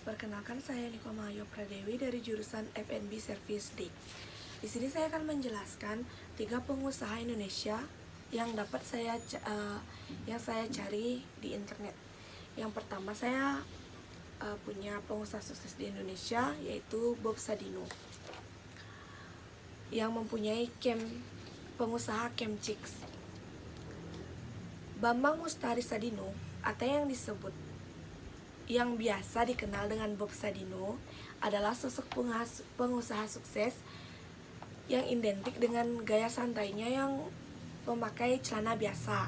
Perkenalkan, saya Niko Mahayo Pradewi dari jurusan F&B Service D. Di sini saya akan menjelaskan 3 pengusaha Indonesia yang dapat saya cari di internet. Yang pertama, saya punya pengusaha sukses di Indonesia, yaitu Bob Sadino, yang mempunyai pengusaha Camp Chicks. Bambang Mustari Sadino, atau yang biasa dikenal dengan Bob Sadino, adalah sosok pengusaha sukses yang identik dengan gaya santainya yang memakai celana biasa,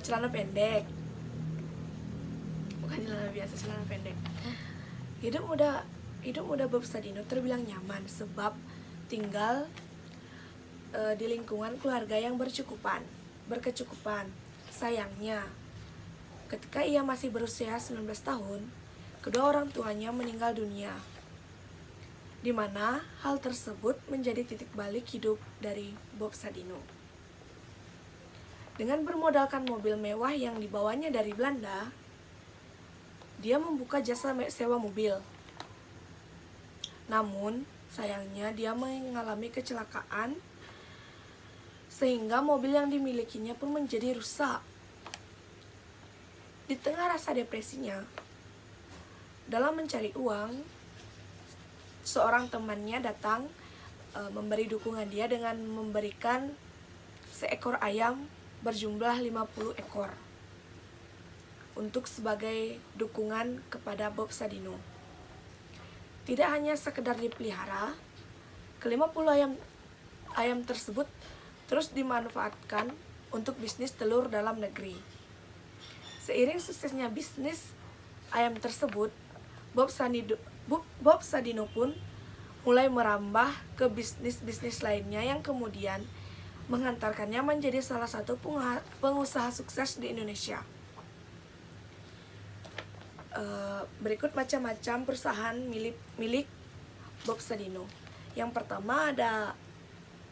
celana pendek, bukan celana biasa, celana pendek. Hidup muda Bob Sadino terbilang nyaman sebab tinggal di lingkungan keluarga yang berkecukupan. Sayangnya, ketika ia masih berusia 19 tahun, kedua orang tuanya meninggal dunia, di mana hal tersebut menjadi titik balik hidup dari Bob Sadino. Dengan bermodalkan mobil mewah yang dibawanya dari Belanda, dia membuka jasa sewa mobil. Namun, sayangnya dia mengalami kecelakaan sehingga mobil yang dimilikinya pun menjadi rusak. Di tengah rasa depresinya, dalam mencari uang, seorang temannya datang memberi dukungan dia dengan memberikan seekor ayam berjumlah 50 ekor untuk sebagai dukungan kepada Bob Sadino. Tidak hanya sekedar dipelihara, ke-50 ayam tersebut terus dimanfaatkan untuk bisnis telur dalam negeri. Seiring suksesnya bisnis ayam tersebut, Bob Sadino pun mulai merambah ke bisnis-bisnis lainnya yang kemudian menghantarkannya menjadi salah satu pengusaha sukses di Indonesia. Berikut macam-macam perusahaan milik Bob Sadino. Yang pertama ada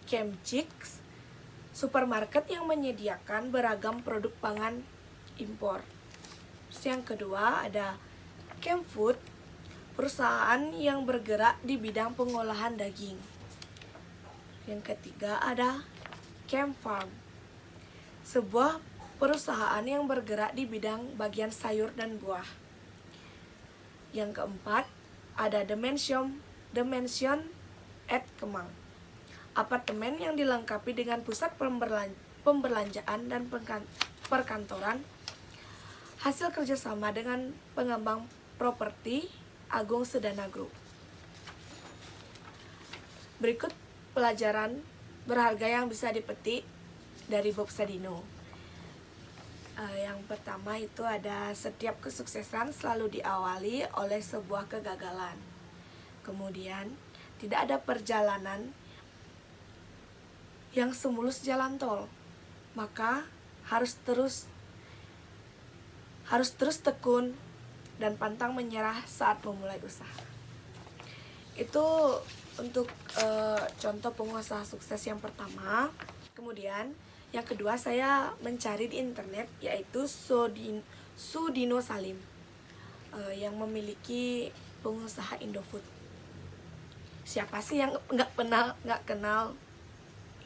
Camp Chicks, supermarket yang menyediakan beragam produk pangan impor. Terus yang kedua ada Camp Food, perusahaan yang bergerak di bidang pengolahan daging. Yang ketiga ada Camp Farm, sebuah perusahaan yang bergerak di bidang bagian sayur dan buah. Yang keempat ada The Mansion at Kemang, apartemen yang dilengkapi dengan pusat pembelanjaan dan perkantoran, hasil kerjasama dengan pengembang properti Agung Sedana Group. Berikut pelajaran berharga yang bisa dipetik dari Bob Sadino. Yang pertama itu ada setiap kesuksesan selalu diawali oleh sebuah kegagalan. Kemudian, tidak ada perjalanan yang semulus jalan tol, maka harus terus tekun dan pantang menyerah saat memulai usaha. Itu untuk contoh pengusaha sukses yang pertama. Kemudian yang kedua, saya mencari di internet, yaitu Sudino Salim, yang memiliki pengusaha Indofood. Siapa sih yang nggak kenal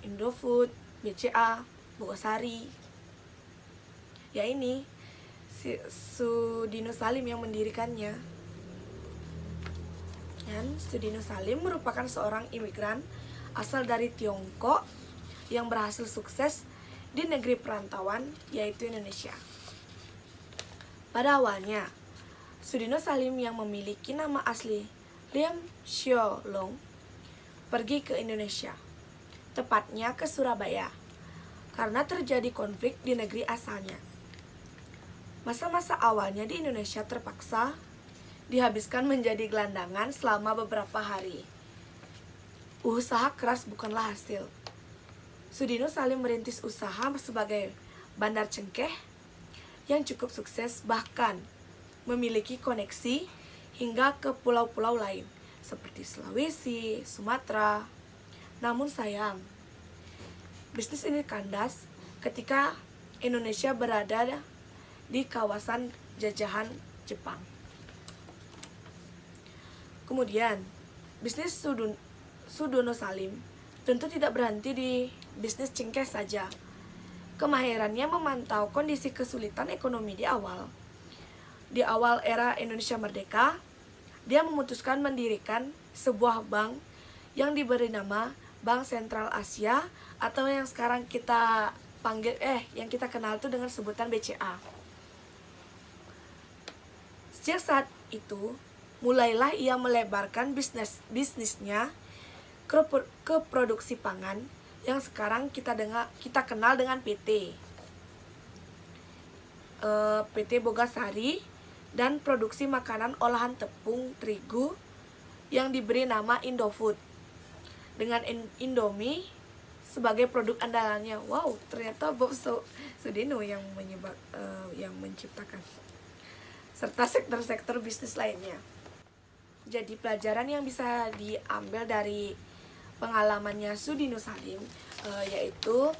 Indofood, BCA, Bogosari? Ya ini si Sudino Salim yang mendirikannya. Dan Sudino Salim merupakan seorang imigran asal dari Tiongkok yang berhasil sukses di negeri perantauan, yaitu Indonesia. Pada awalnya, Sudino Salim yang memiliki nama asli Lim Xiao Long pergi ke Indonesia, tepatnya ke Surabaya, karena terjadi konflik di negeri asalnya. Masa-masa awalnya di Indonesia terpaksa dihabiskan menjadi gelandangan selama beberapa hari. Usaha keras bukanlah hasil. Sudino Salim merintis usaha sebagai bandar cengkeh yang cukup sukses, bahkan memiliki koneksi hingga ke pulau-pulau lain seperti Sulawesi, Sumatera. Namun sayang, bisnis ini kandas ketika Indonesia berada di kawasan jajahan Jepang. Kemudian, bisnis Sudono Salim tentu tidak berhenti di bisnis cengkeh saja. Kemahirannya memantau kondisi kesulitan ekonomi di awal. Di awal era Indonesia Merdeka, dia memutuskan mendirikan sebuah bank yang diberi nama Bank Sentral Asia, atau yang sekarang kita yang kita kenal itu dengan sebutan BCA. Sejak saat itu, mulailah ia melebarkan bisnisnya ke produksi pangan yang sekarang kita kenal dengan PT Bogasari, dan produksi makanan olahan tepung terigu yang diberi nama Indofood dengan Indomie sebagai produk andalannya. Wow, ternyata Bob Sudino yang menciptakan, serta sektor-sektor bisnis lainnya. Jadi pelajaran yang bisa diambil dari pengalamannya Sudono Salim yaitu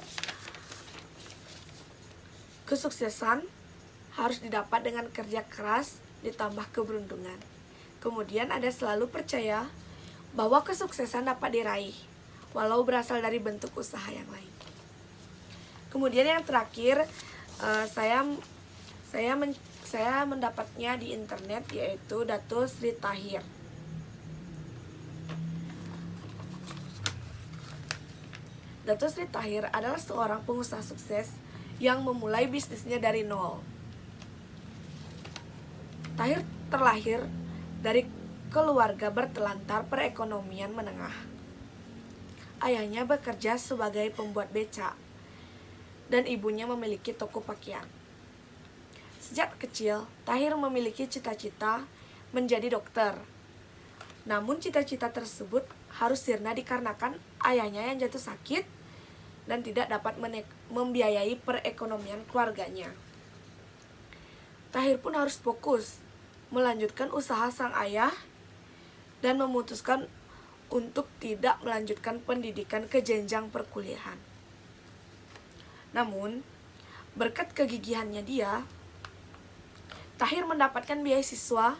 kesuksesan harus didapat dengan kerja keras ditambah keberuntungan. Kemudian ada selalu percaya bahwa kesuksesan dapat diraih walau berasal dari bentuk usaha yang lain. Kemudian yang terakhir, saya mendapatnya di internet, yaitu Dato Sri Tahir. Dato Sri Tahir adalah seorang pengusaha sukses yang memulai bisnisnya dari nol. Tahir terlahir dari keluarga bertelantar perekonomian menengah. Ayahnya bekerja sebagai pembuat beca dan ibunya memiliki toko pakaian. Sejak kecil, Tahir memiliki cita-cita menjadi dokter. Namun cita-cita tersebut harus sirna dikarenakan ayahnya yang jatuh sakit dan tidak dapat membiayai perekonomian keluarganya. Tahir pun harus fokus melanjutkan usaha sang ayah dan memutuskan untuk tidak melanjutkan pendidikan ke jenjang perkuliahan. Namun, berkat kegigihannya dia, Tahir mendapatkan beasiswa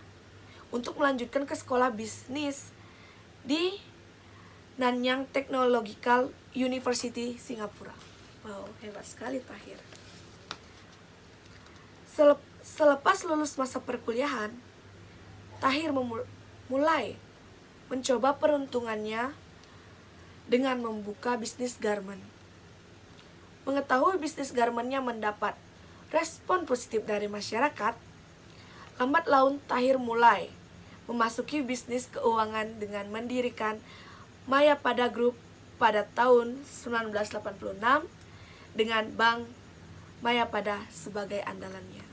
untuk melanjutkan ke sekolah bisnis di Nanyang Technological University, Singapura. Wow, hebat sekali Tahir. Selepas lulus masa perkuliahan, Tahir mulai mencoba peruntungannya dengan membuka bisnis garment. Mengetahui bisnis garmentnya mendapat respon positif dari masyarakat, lambat laun Tahir mulai memasuki bisnis keuangan dengan mendirikan Mayapada Group pada tahun 1986 dengan Bank Mayapada sebagai andalannya.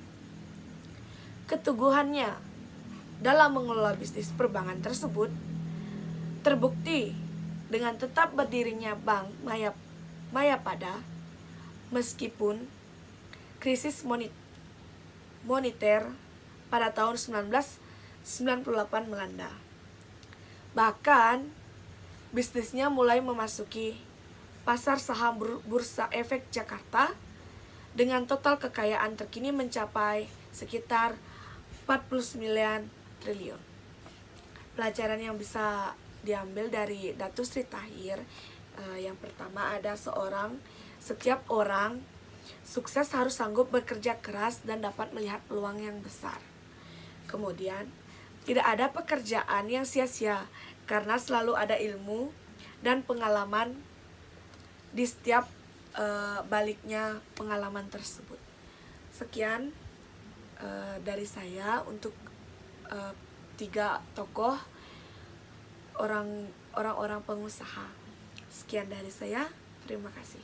Keteguhannya dalam mengelola bisnis perbankan tersebut terbukti dengan tetap berdirinya Bank Mayapada meskipun krisis moneter pada tahun 1998 melanda. Bahkan bisnisnya mulai memasuki pasar saham Bursa Efek Jakarta dengan total kekayaan terkini mencapai sekitar 49 triliun. Pelajaran yang bisa diambil dari Dato Sri Tahir, yang pertama ada setiap orang sukses harus sanggup bekerja keras dan dapat melihat peluang yang besar. Kemudian, tidak ada pekerjaan yang sia-sia karena selalu ada ilmu dan pengalaman di setiap baliknya pengalaman tersebut. Sekian dari saya untuk 3 tokoh orang-orang pengusaha. Sekian dari saya, terima kasih.